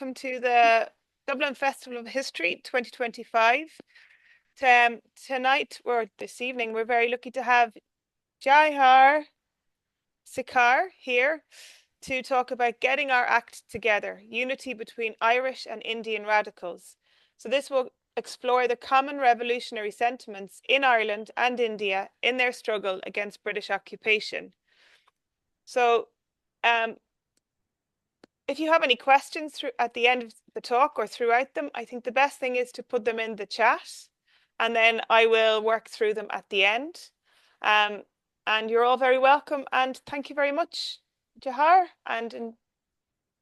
welcome to the Dublin Festival of History 2025. Tonight, or this evening, we're very lucky to have Jawhar Sircar here to talk about getting our act together, unity between Irish and Indian radicals. So this will explore the common revolutionary sentiments in Ireland and India in their struggle against British occupation. So if you have any questions at the end of the talk or throughout them, I think the best thing is to put them in the chat, and then I will work through them at the end. And you're all very welcome, and thank you very much, Jawhar, and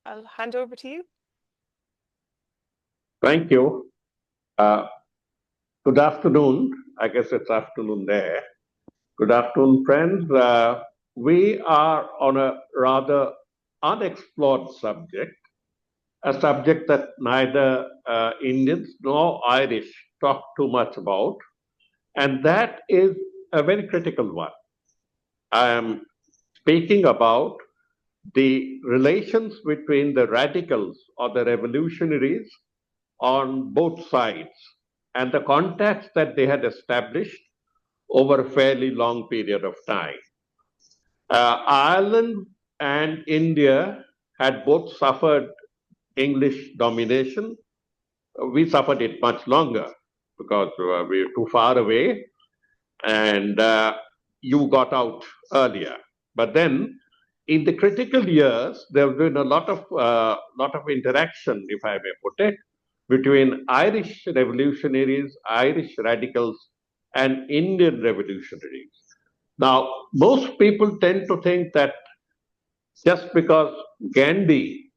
I'll hand over to you. Thank you. Good afternoon. I guess it's afternoon there. Good afternoon, friends. We are on a rather unexplored subject, a subject that neither Indians nor Irish talk too much about, and that is a very critical one. I am speaking about the relations between the radicals or the revolutionaries on both sides and the contacts that they had established over a fairly long period of time. Ireland and India had both suffered English domination. We suffered it much longer because we were too far away, and you got out earlier. But then, in the critical years, there have been a lot of interaction, if I may put it, between Irish revolutionaries, Irish radicals, and Indian revolutionaries. Now, most people tend to think that just because Gandhi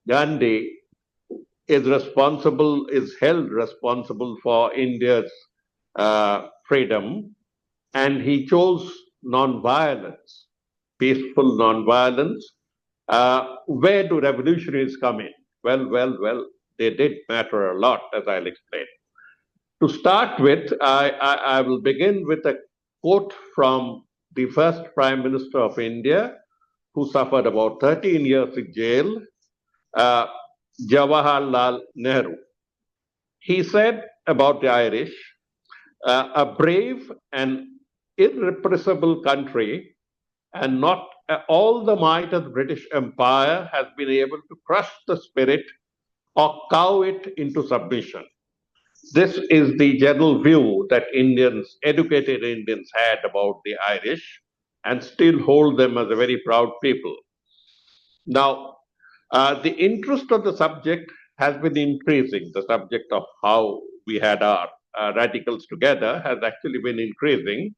is held responsible for India's freedom, and he chose non-violence, peaceful non-violence. Where do revolutionaries come in? Well, they did matter a lot, as I'll explain. To start with, I will begin with a quote from the first Prime Minister of India, who suffered about 13 years in jail, Jawaharlal Nehru. He said about the Irish, a brave and irrepressible country, and not all the might of the British Empire has been able to crush the spirit or cow it into submission. This is the general view that educated Indians had about the Irish, and still hold them as a very proud people. Now, the interest of the subject has been increasing. The subject of how we had our radicals together has actually been increasing.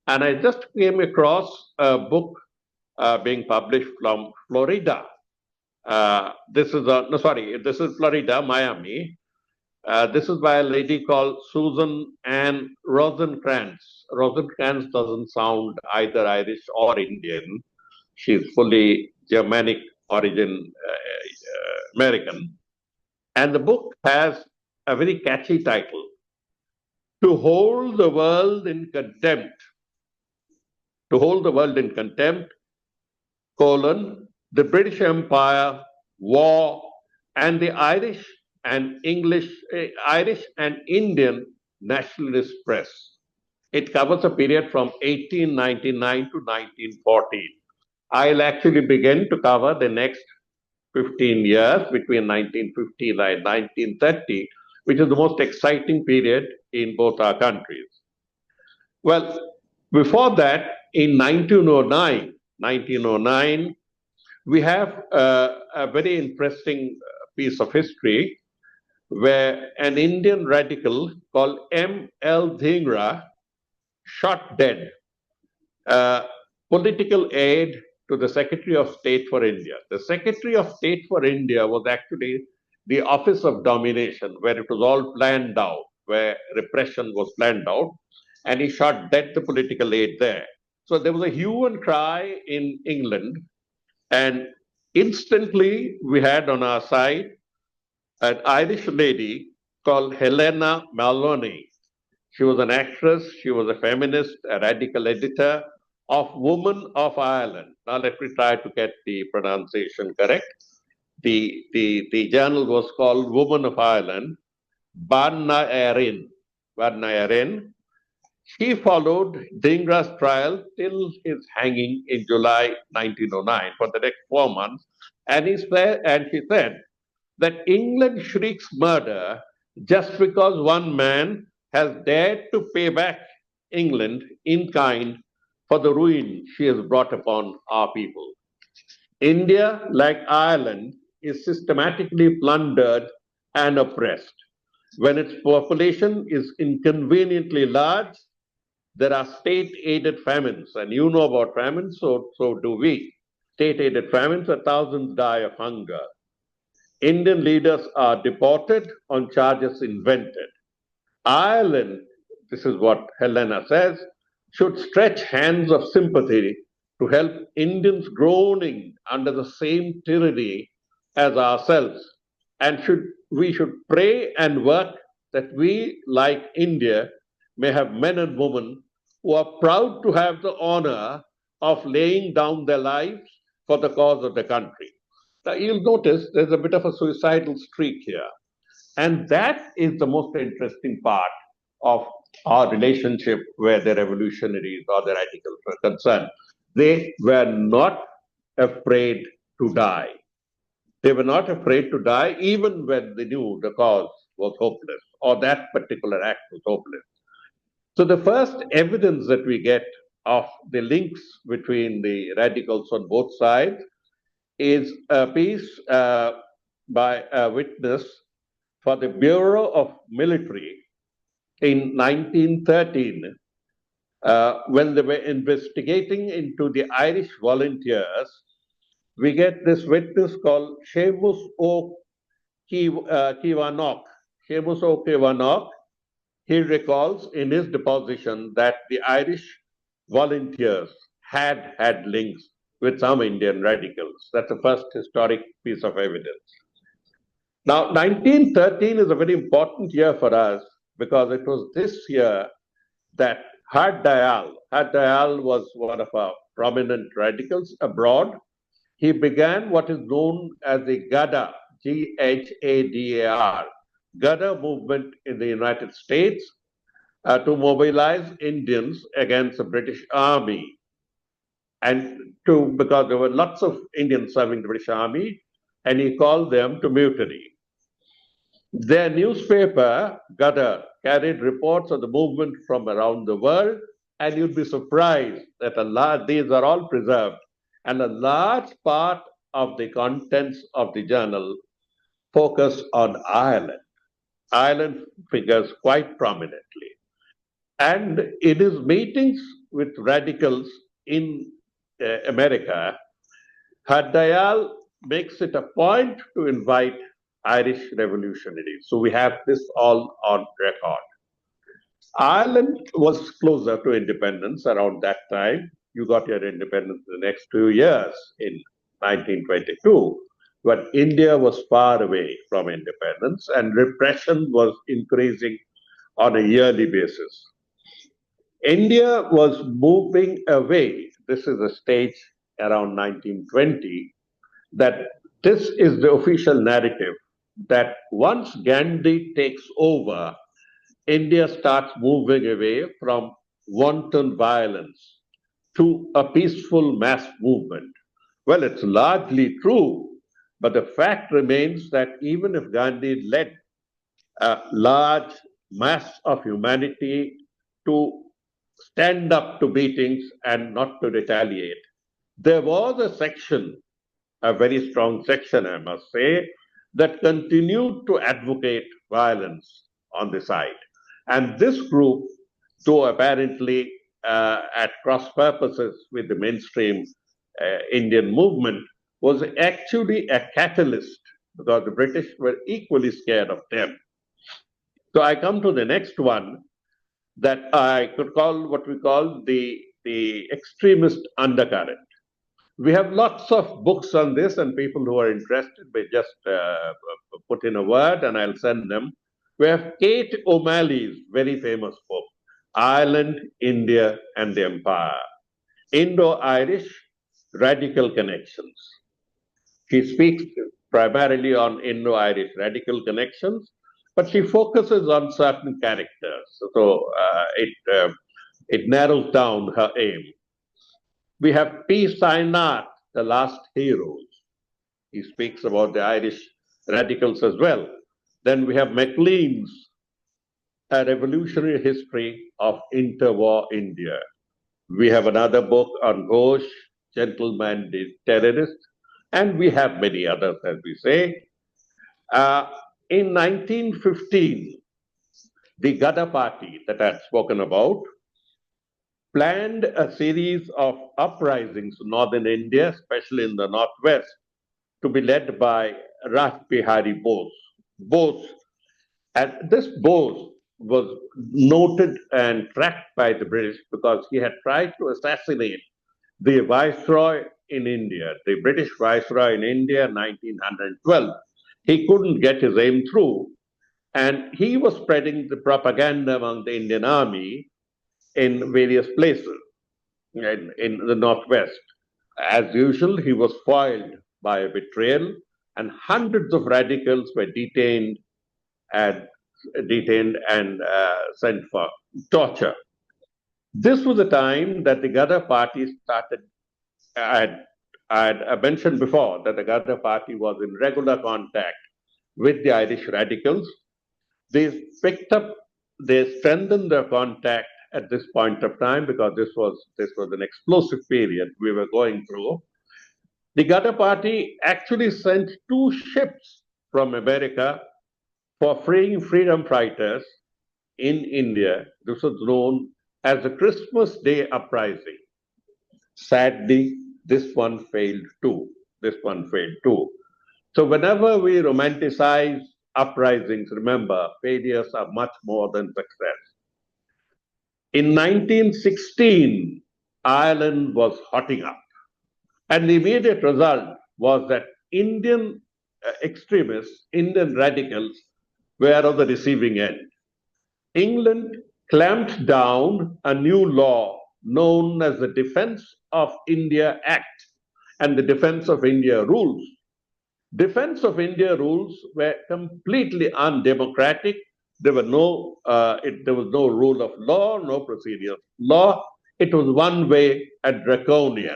And I just came across a book being published from Florida. This is Florida, Miami. This is by a lady called Susan Ann Rosencrantz. Rosencrantz doesn't sound either Irish or Indian. She's fully Germanic origin American. And the book has a very catchy title, To Hold the World in Contempt. To Hold the World in Contempt, the British Empire, War, and the Irish and Indian nationalist press. It covers a period from 1899 to 1914. I'll actually begin to cover the next 15 years between 1950 and 1930, which is the most exciting period in both our countries. Well, before that, in 1909, we have a very interesting piece of history where an Indian radical called M.L. Dhingra shot dead political aid to the Secretary of State for India. The Secretary of State for India was actually the Office of Domination, where it was all planned out, where repression was planned out, and he shot dead the political aid there. So there was a hue and cry in England, and instantly we had on our side an Irish lady called Helena Maloney. She was an actress, she was a feminist, a radical editor of Women of Ireland. Now let me try to get the pronunciation correct. the journal was called Woman of Ireland, Barna Erin. Barna Erin. She followed Dhingra's trial till his hanging in July 1909 for the next 4 months. And she said that England shrieks murder just because one man has dared to pay back England in kind for the ruin she has brought upon our people. India, like Ireland, is systematically plundered and oppressed. When its population is inconveniently large, there are state aided famines, and you know about famines, so do we. State aided famines, thousands die of hunger. Indian leaders are deported on charges invented. Ireland, this is what Helena says, should stretch hands of sympathy to help Indians groaning under the same tyranny as ourselves. And we should pray and work that we, like India, may have men and women who are proud to have the honor of laying down their lives for the cause of the country. Now, you'll notice there's a bit of a suicidal streak here. And that is the most interesting part of our relationship where the revolutionaries or the radicals were concerned. They were not afraid to die. They were not afraid to die even when they knew the cause was hopeless or that particular act was hopeless. So the first evidence that we get of the links between the radicals on both sides is a piece by a witness for the Bureau of Military in 1913 when they were investigating into the Irish volunteers. We get this witness called Seamus O'Kiwanok. Seamus O'Kiwanok, he recalls in his deposition that the Irish volunteers had links with some Indian radicals. That's the first historic piece of evidence. Now, 1913 is a very important year for us because it was this year that Had Dayal was one of our prominent radicals abroad. He began what is known as the Ghadar, Ghadar, Ghadar movement in the United States to mobilize Indians against the British Army. And because there were lots of Indians serving the British Army, and he called them to mutiny. Their newspaper, Ghadar, carried reports of the movement from around the world, and you'd be surprised that these are all preserved. And a large part of the contents of the journal focus on Ireland. Ireland figures quite prominently. And in his meetings with radicals in America, Had Dayal makes it a point to invite Irish revolutionaries. So we have this all on record. Ireland was closer to independence around that time. You got your independence in the next 2 years in 1922. But India was far away from independence and repression was increasing on a yearly basis. India was moving away. This is a stage around 1920 that this is the official narrative that once Gandhi takes over, India starts moving away from wanton violence to a peaceful mass movement. Well, it's largely true, but the fact remains that even if Gandhi led a large mass of humanity to stand up to beatings and not to retaliate, there was a section, a very strong section, I must say, that continued to advocate violence on the side. And this group, though apparently at cross purposes with the mainstream Indian movement, was actually a catalyst because the British were equally scared of them. So I come to the next one that I could call what we call the extremist undercurrent. We have lots of books on this, and people who are interested may just put in a word and I'll send them. We have Kate O'Malley's very famous book, Ireland, India, and the Empire, Indo-Irish Radical Connections. She speaks primarily on Indo-Irish radical connections, but she focuses on certain characters. So it narrows down her aim. We have P. Sainath, the last heroes. He speaks about the Irish radicals as well. Then we have Maclean's A Revolutionary History of Interwar India. We have another book on Ghosh, Gentleman the Terrorist, and we have many others, as we say. Uh, in 1915, the Gada Party that I had spoken about planned a series of uprisings in northern India, especially in the northwest, to be led by Raj Bihari Bose. Bose, and this Bose was noted and tracked by the British because he had tried to assassinate the Viceroy in India, the British Viceroy in India, 1912. He couldn't get his aim through, and he was spreading the propaganda among the Indian army in various places in the northwest. As usual, he was foiled by a betrayal, and hundreds of radicals were and sent for torture. This was the time that the Gada Party started. I had mentioned before that the Gada Party was in regular contact with the Irish radicals. They they strengthened their contact at this point of time because this was an explosive period we were going through. The Gada Party actually sent two ships from America for freeing freedom fighters in India. This was known as the Christmas Day Uprising. Sadly, this one failed too. This one failed too. So whenever we romanticize uprisings, remember, failures are much more than success. In 1916, Ireland was hotting up. And the immediate result was that Indian extremists, Indian radicals, were on the receiving end. England clamped down a new law known as the Defence of India Act and the Defence of India Rules. Defence of India rules were completely undemocratic. There was no rule of law, no procedure of law. It was one way and draconian.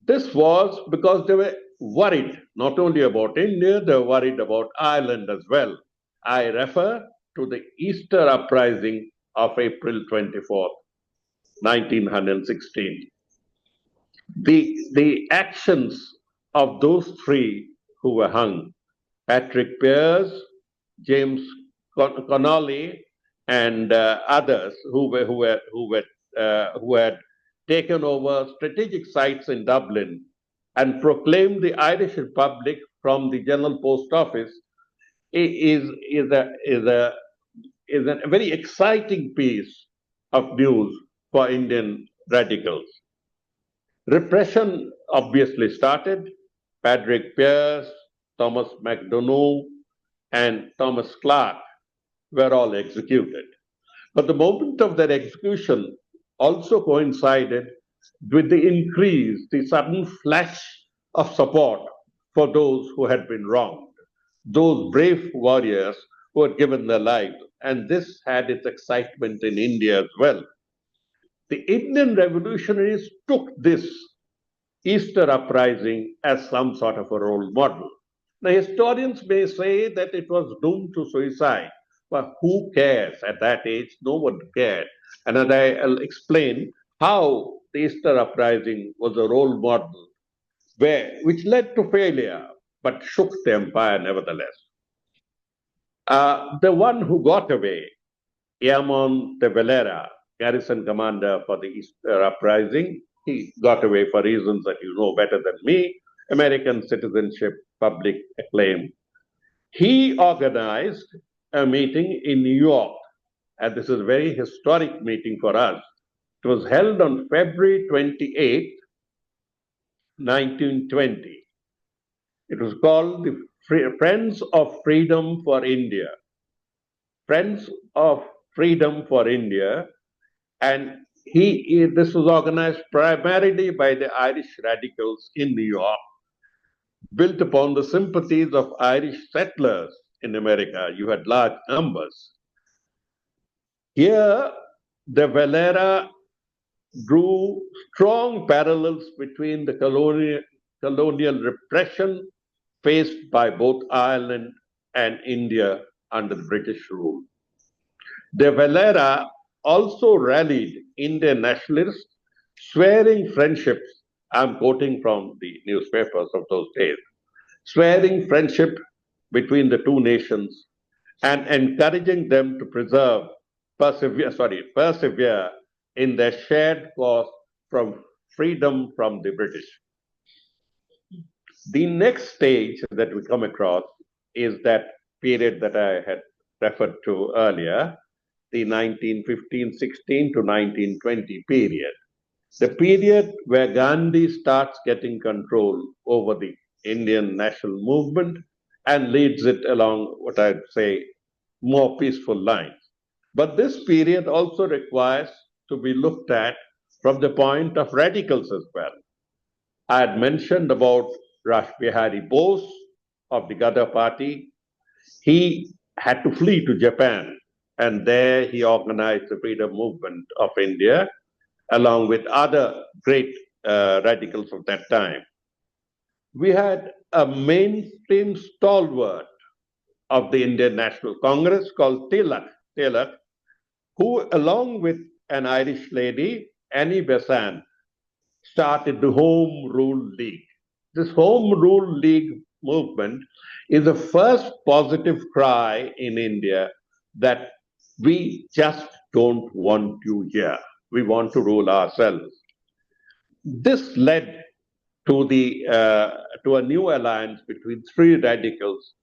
This was because they were worried not only about India, they were worried about Ireland as well. I refer to the Easter uprising of April 24th, 1916. The actions of those three who were hung, Patrick Pearse, James Connolly, and others who had taken over strategic sites in Dublin and proclaimed the Irish Republic from the General Post Office is a very exciting piece of news for Indian radicals. Repression obviously started. Patrick Pearse, Thomas McDonough, and Thomas Clark were all executed. But the moment of their execution also coincided with the sudden flash of support for those who had been wronged, those brave warriors who had given their lives. And this had its excitement in India as well. The Indian revolutionaries took this Easter uprising as some sort of a role model. Now, historians may say that it was doomed to suicide, but who cares? At that age, no one cared. And as I'll explain how the Easter uprising was a role model, which led to failure, but shook the empire nevertheless. The one who got away, Eamon de Valera, garrison commander for the Easter uprising, he got away for reasons that you know better than me, American citizenship, public acclaim. He organized a meeting in New York, and this is a very historic meeting for us. It was held on February 28, 1920. It was called the Friends of Freedom for India. Friends of Freedom for India, and this was organized primarily by the Irish radicals in New York. built upon the sympathies of Irish settlers in America. You had large numbers. Here, the Valera drew strong parallels between the colonial repression faced by both Ireland and India under the British rule. De Valera also rallied Indian nationalists, swearing friendships. I'm quoting from the newspapers of those days, swearing friendship between the two nations and encouraging them to persevere in their shared cause from freedom from the British. The next stage that we come across is that period that I had referred to earlier, the 1915-16 to 1920 period. The period where Gandhi starts getting control over the Indian national movement and leads it along what I'd say more peaceful lines. But this period also requires to be looked at from the point of radicals as well. I had mentioned about Rash Bihari Bose of the Ghadar party. He had to flee to Japan, and there he organized the freedom movement of India along with other great radicals of that time. We had a mainstream stalwart of the Indian National Congress called Tilak, who, along with an Irish lady, Annie Besant, started the Home Rule League. This Home Rule League movement is the first positive cry in India that we just don't want you here. We want to rule ourselves. This led to a new alliance between three radicals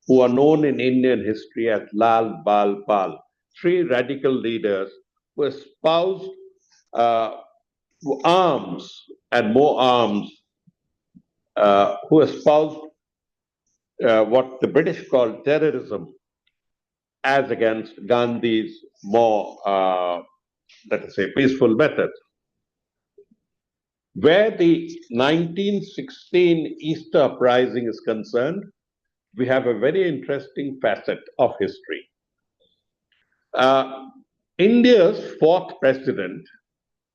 who are known in Indian history as Lal Bal Pal, three radical leaders who espoused uh, arms and more arms, who espoused what the British called terrorism as against Gandhi's more, let us say, peaceful methods. Where the 1916 Easter Uprising is concerned, we have a very interesting facet of history. India's fourth president,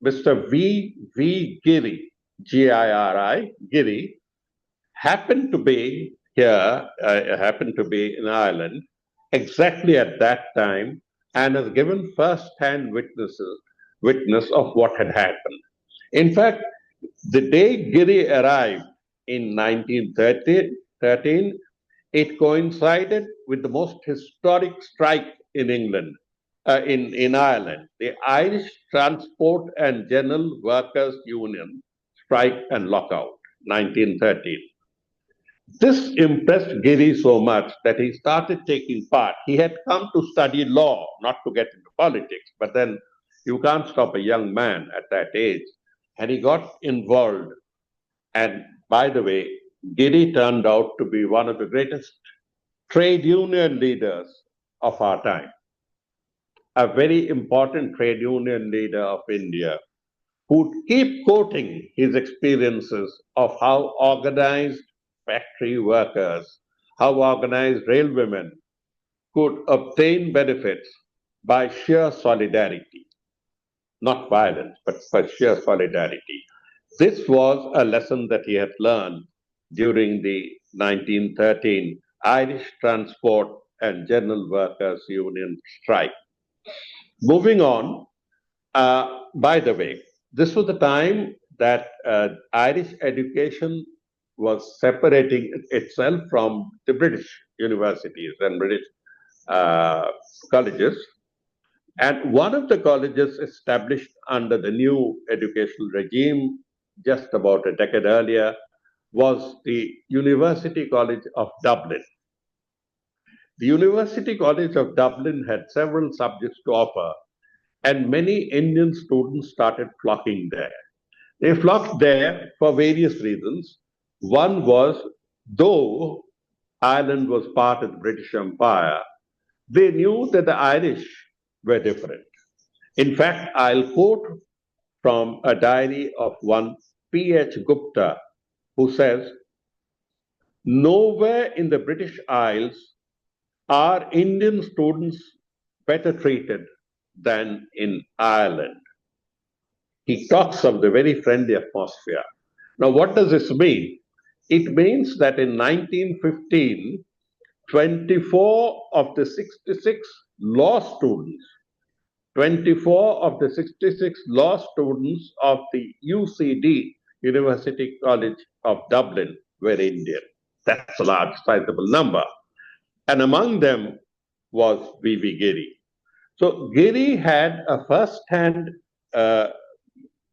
Mr. V. Giri, Giri, Giri, happened to be here, happened to be in Ireland exactly at that time and has given first-hand witness of what had happened. In fact, the day Giri arrived in 1913, it coincided with the most historic strike in England, in Ireland, the Irish Transport and General Workers Union strike and lockout, 1913. This impressed Giri so much that he started taking part. He had come to study law, not to get into politics, but then you can't stop a young man at that age. And he got involved. And by the way, Giri turned out to be one of the greatest trade union leaders of our time, a very important trade union leader of India, who would keep quoting his experiences of how organized factory workers, how organized railwaymen could obtain benefits by sheer solidarity, not violence, but by sheer solidarity. This was a lesson that he had learned during the 1913 Irish Transport and General Workers Union strike. Moving on, by the way, this was the time that Irish education was separating itself from the British universities and British uh, colleges. And one of the colleges established under the new educational regime just about a decade earlier was the University College of Dublin. The University College of Dublin had several subjects to offer, and many Indian students started flocking there. They flocked there for various reasons. One was, though Ireland was part of the British Empire, they knew that the Irish were different. In fact, I'll quote from a diary of one P.H. Gupta, who says, Nowhere in the British Isles are Indian students better treated than in Ireland. He talks of the very friendly atmosphere. Now, what does this mean? It means that in 1915, 24 of the 66 law students, 24 of the 66 law students of the UCD, University College of Dublin, were Indian. That's a large, sizable number. And among them was V.V. Giri. So Giri had a first-hand uh,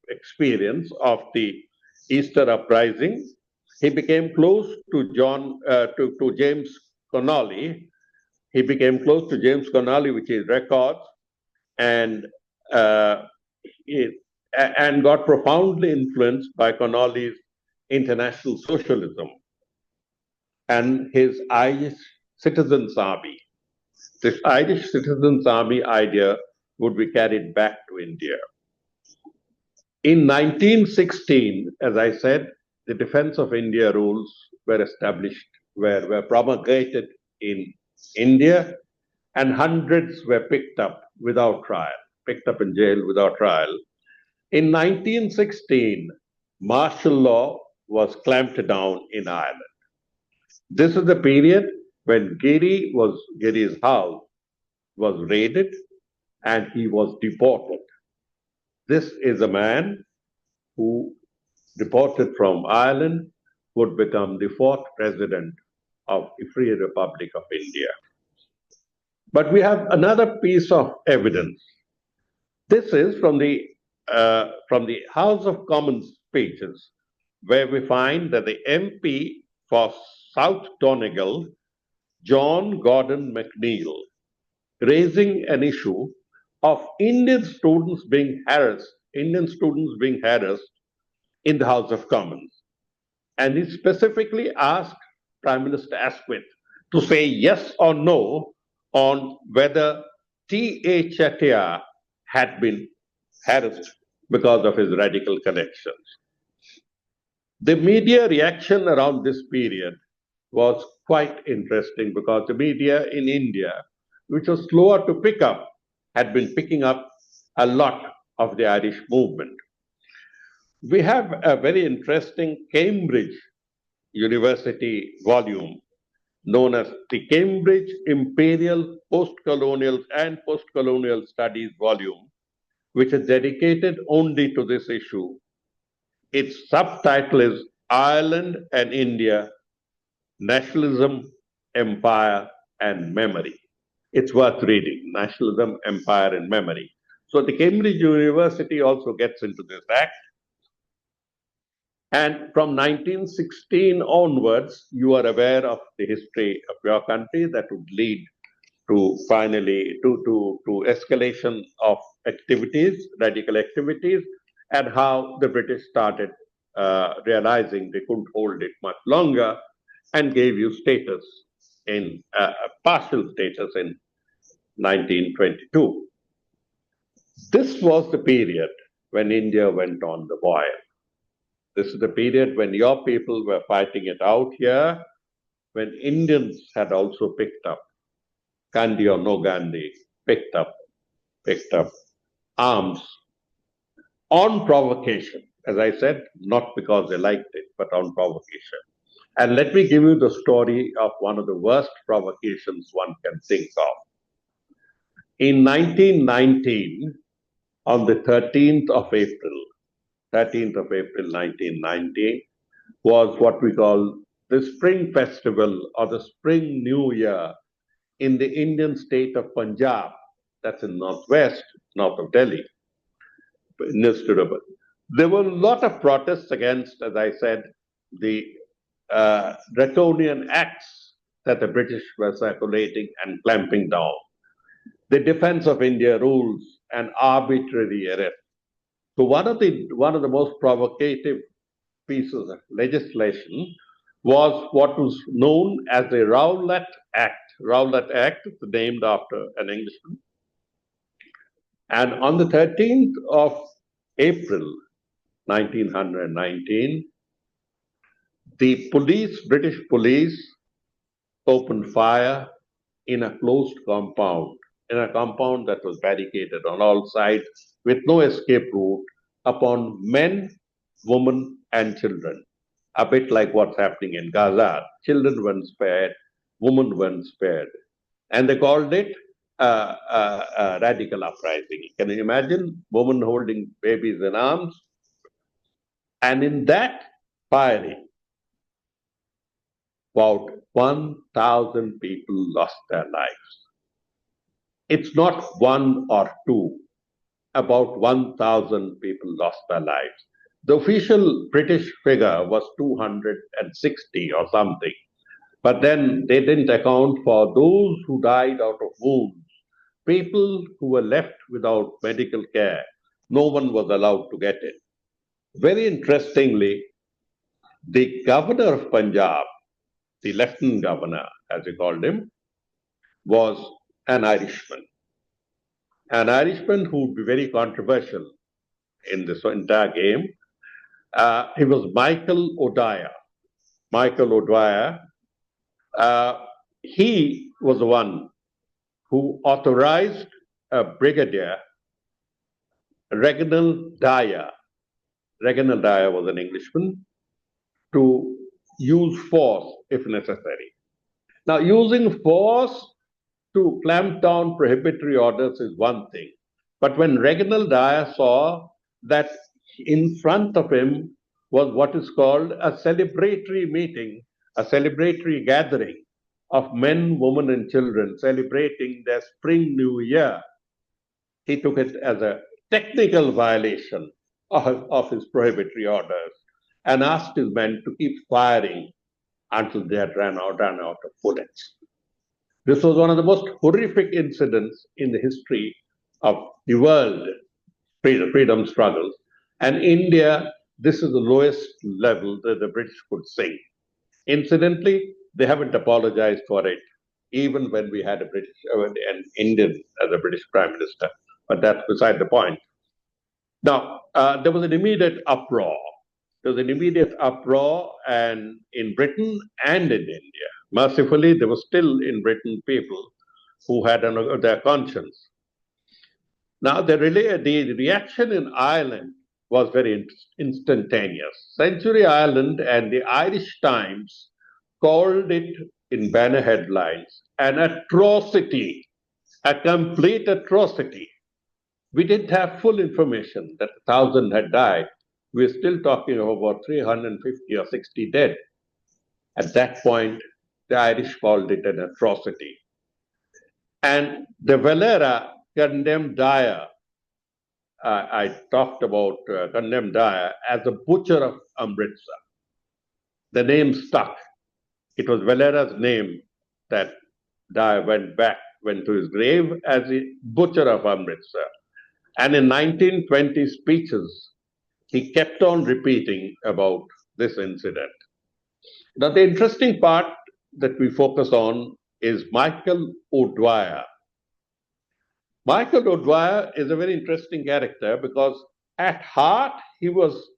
experience of the Easter uprising. He became close to James Connolly. He became close to James Connolly, which is records, and uh, it, and got profoundly influenced by Connolly's international socialism and his Irish Citizens Army. This Irish Citizens Army idea would be carried back to India. In 1916, as I said, the Defense of India rules were established, were promulgated in India, and hundreds were picked up without trial, picked up in jail without trial. In 1916, martial law was clamped down in Ireland. This is the period when Giri's house was raided and he was deported. This is a man who, deported from Ireland, would become the fourth president of the Free Republic of India. But we have another piece of evidence. This is from the House of Commons speeches, where we find that the MP for South Donegal, John Gordon MacNeil, raising an issue of Indian students being harassed in the House of Commons. And he specifically asked Prime Minister Asquith to say yes or no on whether T.A. Chettiar had been harassed because of his radical connections. The media reaction around this period was quite interesting because the media in India, which was slower to pick up, had been picking up a lot of the Irish movement. We have a very interesting Cambridge University volume known as the Cambridge Imperial Postcolonial and Postcolonial Studies volume, which is dedicated only to this issue. Its subtitle is Ireland and India, Nationalism, Empire, and Memory. It's worth reading, Nationalism, Empire, and Memory. So the Cambridge University also gets into this act. And from 1916 onwards, you are aware of the history of your country that would lead to finally to escalation of activities, radical activities, and how the British started realizing they couldn't hold it much longer and gave you status in partial status in 1922. This was the period when India went on the boil. This is the period when your people were fighting it out here, when Indians had also picked up, Gandhi or no Gandhi, picked up arms on provocation. As I said, not because they liked it, but on provocation. And let me give you the story of one of the worst provocations one can think of. In 1919, on the 13th of April 1919, was what we call the Spring Festival or the Spring New Year in the Indian state of Punjab. That's in northwest, north of Delhi, near Studable. There were a lot of protests against, as I said, the draconian acts that the British were circulating and clamping down. The Defense of India rules and arbitrary arrest. So one of the most provocative pieces of legislation was what was known as the Rowlatt Act. Rowlatt Act is named after an Englishman. And on the 13th of April 1919, The British police, opened fire in a closed compound, in a compound that was barricaded on all sides with no escape route upon men, women, and children. A bit like what's happening in Gaza. Children weren't spared, women weren't spared. And they called it a radical uprising. Can you imagine women holding babies in arms? And in that firing, about 1,000 people lost their lives. It's not one or two, about 1,000 people lost their lives. The official British figure was 260 or something, but then they didn't account for those who died out of wounds, people who were left without medical care. No one was allowed to get it. Very interestingly, the governor of Punjab, the lieutenant governor, as we called him, was an Irishman. An Irishman who would be very controversial in this entire game. He was Michael O'Dwyer. Michael O'Dwyer, he was the one who authorized a brigadier, Reginald Dyer. Reginald Dyer was an Englishman, to use force if necessary. Now, using force to clamp down prohibitory orders is one thing. But when Reginald Dyer saw that in front of him was what is called a celebratory meeting, a celebratory gathering of men, women, and children celebrating their spring new year, he took it as a technical violation of his prohibitory orders and asked his men to keep firing until they had run out of bullets. This was one of the most horrific incidents in the history of the world freedom struggles. And India, this is the lowest level that the British could sink. Incidentally, they haven't apologized for it, even when we had an Indian as a British Prime Minister. But that's beside the point. Now, there was an immediate uproar. There was an immediate uproar and in Britain and in India. Mercifully, there were still in Britain people who had their conscience. Now, the reaction in Ireland was very instantaneous. Century Ireland and the Irish Times called it in banner headlines an atrocity, a complete atrocity. We didn't have full information that 1,000 had died. We're still talking of about 350 or 60 dead. At that point, the Irish called it an atrocity. And the Valera condemned Dyer. I talked about condemned Dyer as a butcher of Amritsar. The name stuck. It was Valera's name that Dyer went to his grave as a butcher of Amritsar. And in 1920 speeches, he kept on repeating about this incident. Now, the interesting part that we focus on is Michael O'Dwyer. Michael O'Dwyer is a very interesting character because at heart he was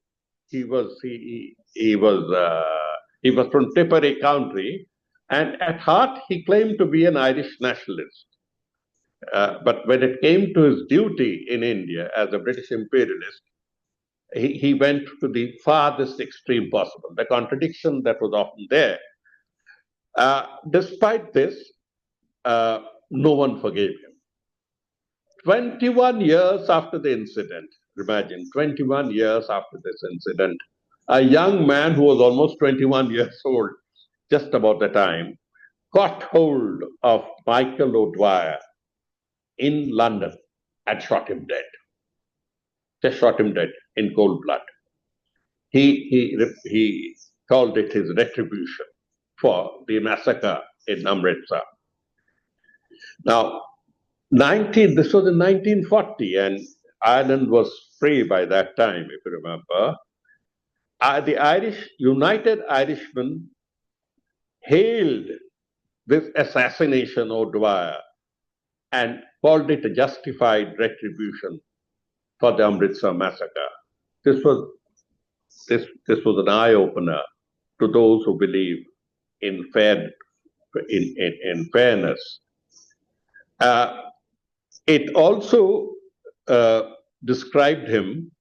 from Tipperary County, and at heart he claimed to be an Irish nationalist. But when it came to his duty in India as a British imperialist, he went to the farthest extreme possible, the contradiction that was often there. Despite this, no one forgave him. 21 years after the incident, imagine, 21 years after this incident, a young man who was almost 21 years old, just about the time, caught hold of Michael O'Dwyer in London and shot him dead. Just shot him dead in cold blood. He called it his retribution for the massacre in Amritsar. Now, this was in 1940, and Ireland was free by that time, if you remember. The United Irishmen hailed this assassination of Dwyer and called it a justified retribution for the Amritsar massacre. This was an eye-opener to those who believe in fairness. Uh, it also uh, described him,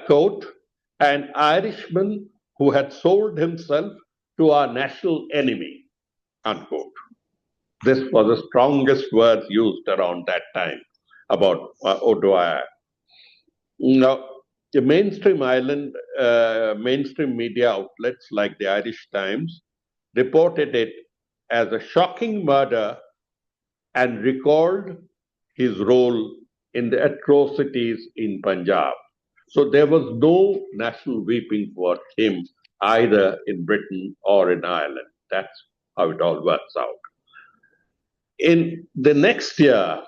quote, an Irishman who had sold himself to our national enemy, unquote. This was the strongest words used around that time about O'Dwyer. Now, the mainstream media outlets like the Irish Times reported it as a shocking murder and recalled his role in the atrocities in Punjab. So there was no national weeping for him either in Britain or in Ireland. That's how it all works out. In the next year,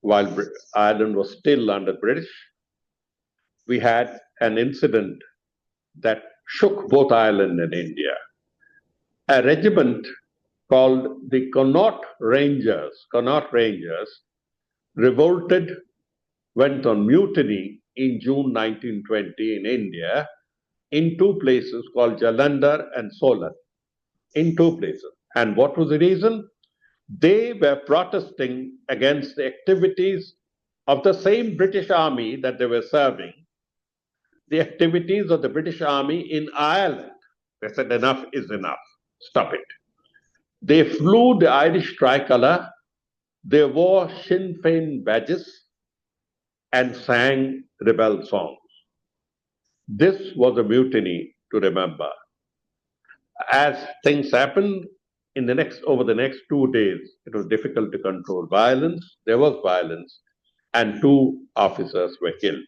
while Ireland was still under British, we had an incident that shook both Ireland and India. A regiment called the Connaught Rangers revolted, went on mutiny in June 1920 in India in two places called Jalandhar and Solan, in two places. And what was the reason? They were protesting against the activities of the same British army that they were serving, the activities of the British army in Ireland. They said, enough is enough, stop it. They flew the Irish tricolour, they wore Sinn Féin badges, and sang rebel songs. This was a mutiny to remember. As things happened over the next 2 days, it was difficult to control violence. There was violence, and two officers were killed.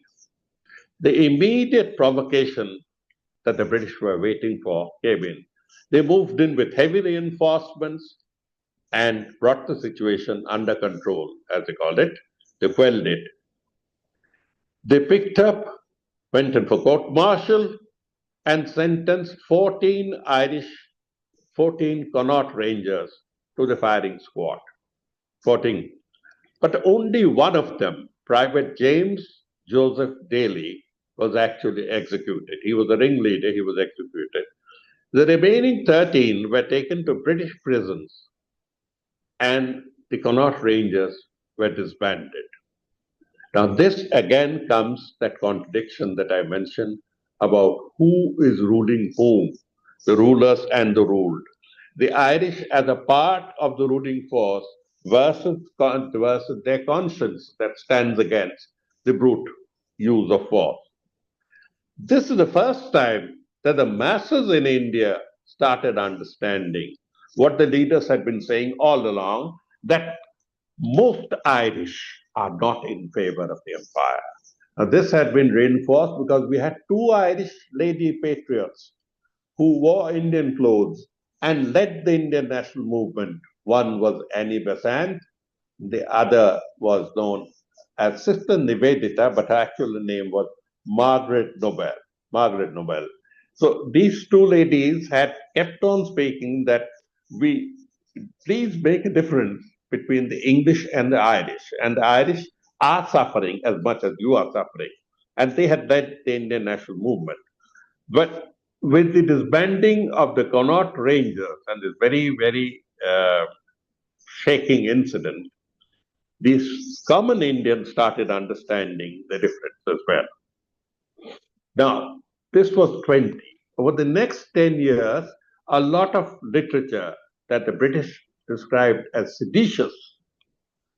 The immediate provocation that the British were waiting for came in. They moved in with heavy reinforcements and brought the situation under control, as they called it. They quelled it. They picked up, went in for court martial, and sentenced 14 Connaught Rangers to the firing squad. 14. But only one of them, Private James Joseph Daly, was actually executed. He was the ringleader, he was executed. The remaining 13 were taken to British prisons, and the Connaught Rangers were disbanded. Now, this again comes that contradiction that I mentioned about who is ruling whom, the rulers and the ruled. The Irish as a part of the ruling force versus their conscience that stands against the brute use of force. This is the first time that the masses in India started understanding what the leaders had been saying all along, that most Irish are not in favor of the empire. Now, this had been reinforced because we had two Irish lady patriots who wore Indian clothes and led the Indian national movement. One was Annie Besant, the other was known as Sister Nivedita, but her actual name was Margaret Nobel. Margaret Nobel. So these two ladies had kept on speaking that we please make a difference between the English and the Irish. And the Irish are suffering as much as you are suffering. And they had led the Indian national movement. But with the disbanding of the Connaught Rangers and this very, very shaking incident, these common Indians started understanding the difference as well. Now, this was 20. Over the next 10 years, a lot of literature that the British described as seditious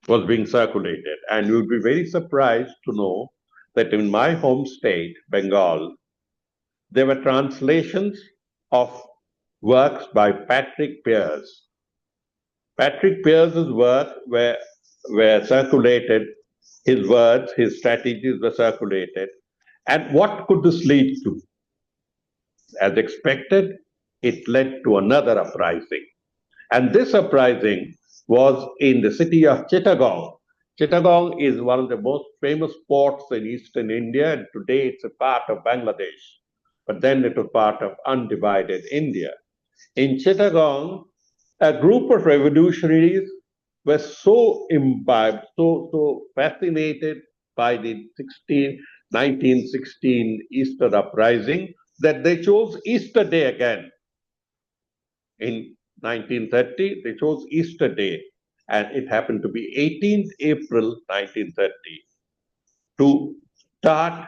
was being circulated. And you would be very surprised to know that in my home state, Bengal, there were translations of works by Patrick Pearse. Patrick Pearse's work were circulated, his words, his strategies were circulated. And what could this lead to? As expected, it led to another uprising. And this uprising was in the city of Chittagong. Chittagong is one of the most famous ports in eastern India, and today it's a part of Bangladesh. But then it was part of undivided India. In Chittagong, a group of revolutionaries were so imbibed, so fascinated by the 1916 Easter uprising, that they chose Easter Day again. In 1930, they chose Easter Day, and it happened to be 18th April 1930, to start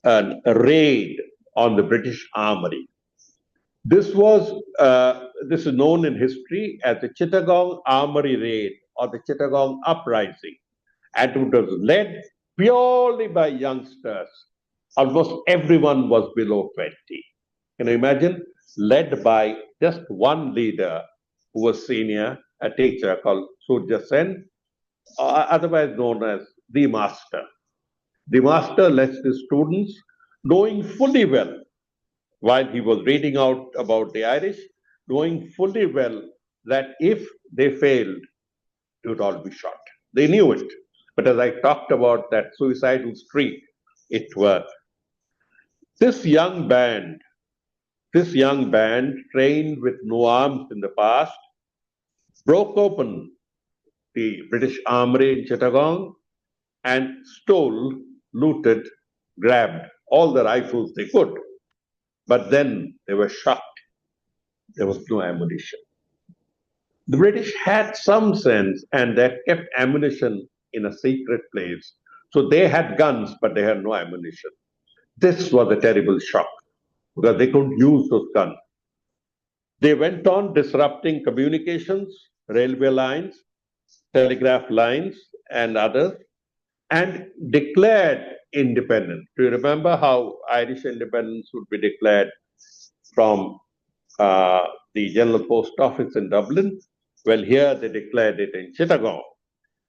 a raid on the British Armory. This is known in history as the Chittagong Armory Raid or the Chittagong Uprising, and it was led purely by youngsters. Almost everyone was below 20. Can you imagine? Led by just one leader who was senior, a teacher called Surya Sen, otherwise known as the Master. The Master led his students, knowing fully well, while he was reading out about the Irish, knowing fully well that if they failed, they would all be shot. They knew it. But as I talked about that suicidal streak, it worked. This young band trained with no arms in the past, broke open the British Armory in Chittagong and stole, looted, grabbed all the rifles they could. But then they were shocked. There was no ammunition. The British had some sense and they kept ammunition in a secret place. So they had guns, but they had no ammunition. This was a terrible shock because they couldn't use those guns. They went on disrupting communications, railway lines, telegraph lines, and others, and declared independence. Do you remember how Irish independence would be declared from the General Post Office in Dublin? Well, here they declared it in Chittagong.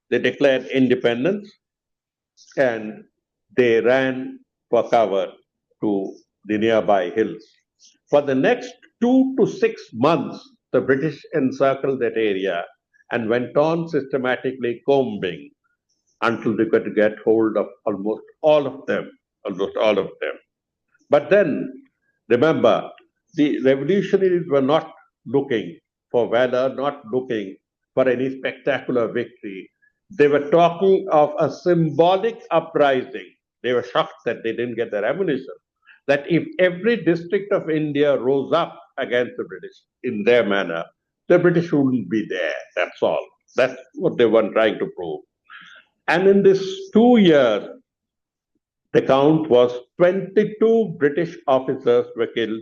They declared independence and they ran for cover to the nearby hills. For the next 2 to 6 months, the British encircled that area and went on systematically combing until they could get hold of almost all of them. But then, remember, the revolutionaries were not looking for valor, not looking for any spectacular victory. They were talking of a symbolic uprising. They were shocked that they didn't get their ammunition. That if every district of India rose up against the British in their manner, the British wouldn't be there. That's all. That's what they were trying to prove. And in this 2 years, the count was 22 British officers were killed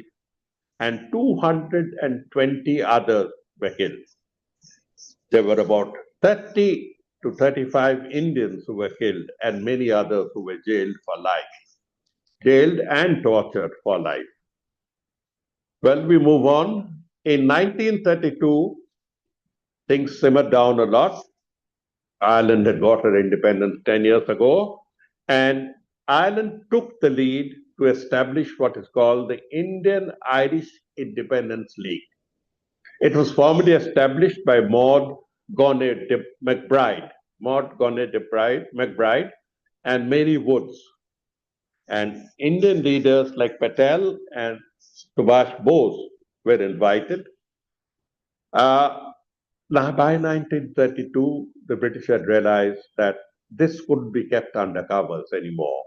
and 220 others were killed. There were about 30 to 35 Indians who were killed and many others who were jailed for life, jailed and tortured for life. Well, we move on. In 1932, things simmered down a lot. Ireland had got her independence 10 years ago, and Ireland took the lead to establish what is called the Indian-Irish Independence League. It was formally established by Maud Gonne McBride, and Mary Woods. And Indian leaders like Patel and Subhash Bose were invited. By 1932, the British had realized that this couldn't be kept under covers anymore.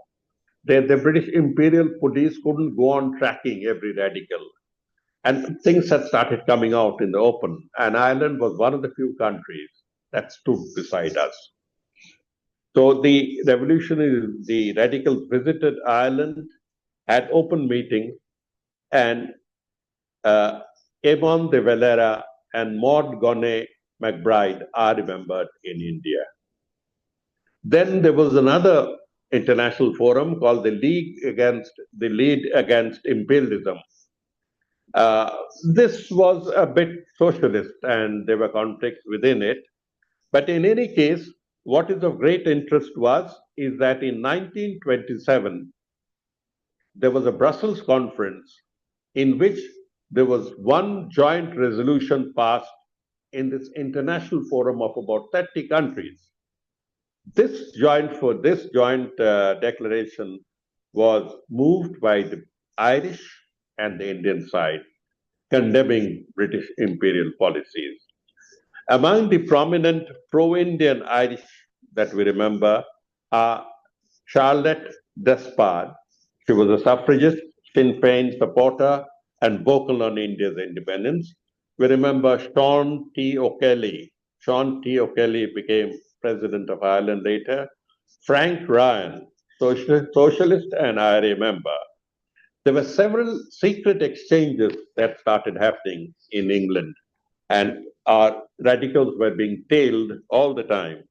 The British Imperial Police couldn't go on tracking every radical. And things had started coming out in the open. And Ireland was one of the few countries that stood beside us. So the revolutionaries, the radicals visited Ireland, had open meetings, and Eamon de Valera and Maud Gonne McBride are remembered in India. Then there was another international forum called the League Against Imperialism. This was a bit socialist and there were conflicts within it. But in any case, what is of great interest to us is that in 1927, there was a Brussels conference in which there was one joint resolution passed in this international forum of about 30 countries. This joint declaration was moved by the Irish and the Indian side, condemning British imperial policies. Among the prominent pro-Indian Irish that we remember are Charlotte Despard. She was a suffragist, Sinn Féin supporter, and vocal on India's independence. We remember Sean T. O'Kelly. Sean T. O'Kelly became President of Ireland later. Frank Ryan, socialist and IRA member. There were several secret exchanges that started happening in England, and our radicals were being tailed all the time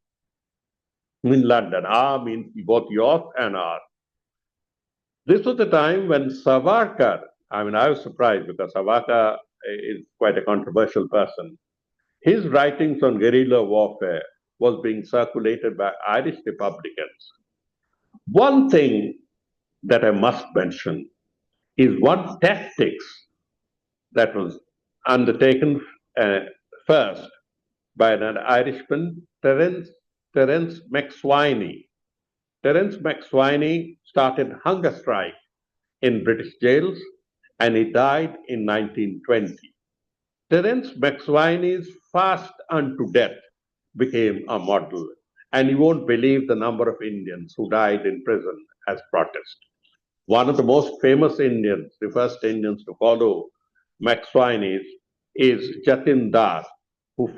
in London. Our means both yours and ours. This was the time when Savarkar, I was surprised because Savarkar is quite a controversial person. His writings on guerrilla warfare was being circulated by Irish Republicans. One thing that I must mention is one tactics that was undertaken first by an Irishman, Terence MacSwiney. Terence MacSwiney started hunger strike in British jails and he died in 1920. Terence MacSwiney's fast unto death became a model, and you won't believe the number of Indians who died in prison as protest. One of the most famous Indians, the first Indians to follow MacSwiney's, is Jatin Das, who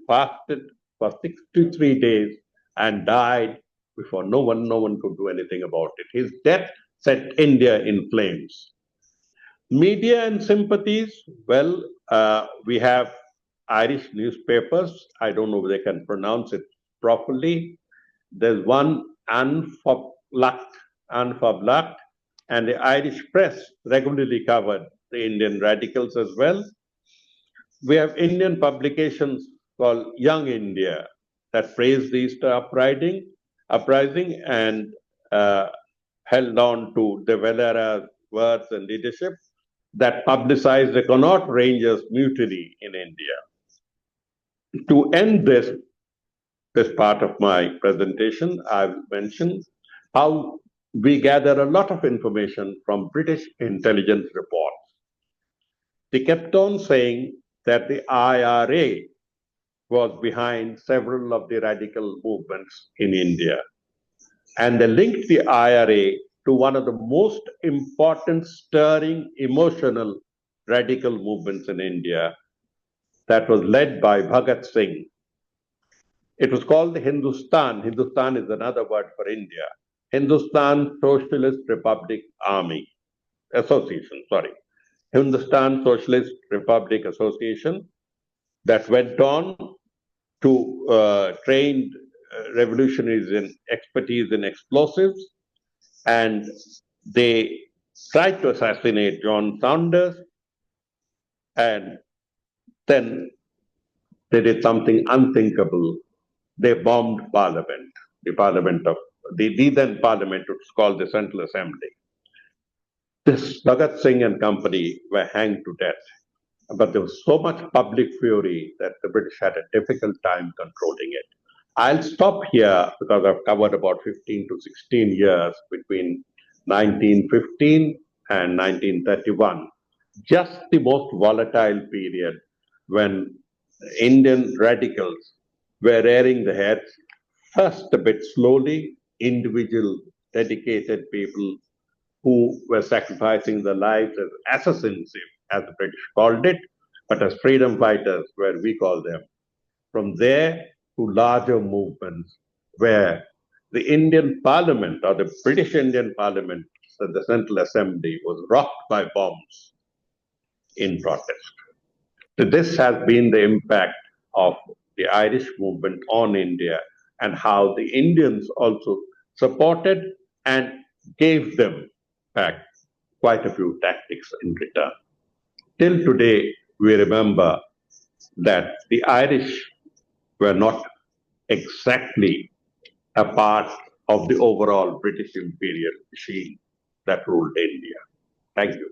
fasted for 63 days and died before no one could do anything about it. His death set India in flames. Media and sympathies, well, we have Irish newspapers. I don't know if they can pronounce it properly. There's one, Anfablacht, and the Irish press regularly covered the Indian radicals as well. We have Indian publications called Young India that praised the Easter uprising and held on to De Valera's words and leadership that publicized the Connaught Rangers mutiny in India. To end this part of my presentation, I've mentioned how we gather a lot of information from British intelligence reports. They kept on saying that the IRA was behind several of the radical movements in India. And they linked the IRA to one of the most important, stirring, emotional radical movements in India that was led by Bhagat Singh. It was called the Hindustan. Hindustan is another word for India. Hindustan Socialist Republic Army Association, Hindustan Socialist Republic Association that went on to train revolutionaries in expertise in explosives, and they tried to assassinate John Saunders, and then they did something unthinkable. They bombed Parliament, the then Parliament, which was called the Central Assembly. This Bhagat Singh and company were hanged to death. But there was so much public fury that the British had a difficult time controlling it. I'll stop here because I've covered about 15 to 16 years between 1915 and 1931. Just the most volatile period when Indian radicals were rearing their heads, first a bit slowly, individual dedicated people who were sacrificing their lives as assassins, as the British called it, but as freedom fighters, where we call them. From there to larger movements where the Indian Parliament or the British Indian Parliament, the Central Assembly, was rocked by bombs in protest. So this has been the impact of the Irish movement on India and how the Indians also supported and gave them back quite a few tactics in return. Till today, we remember that the Irish were not exactly a part of the overall British imperial machine that ruled India. Thank you.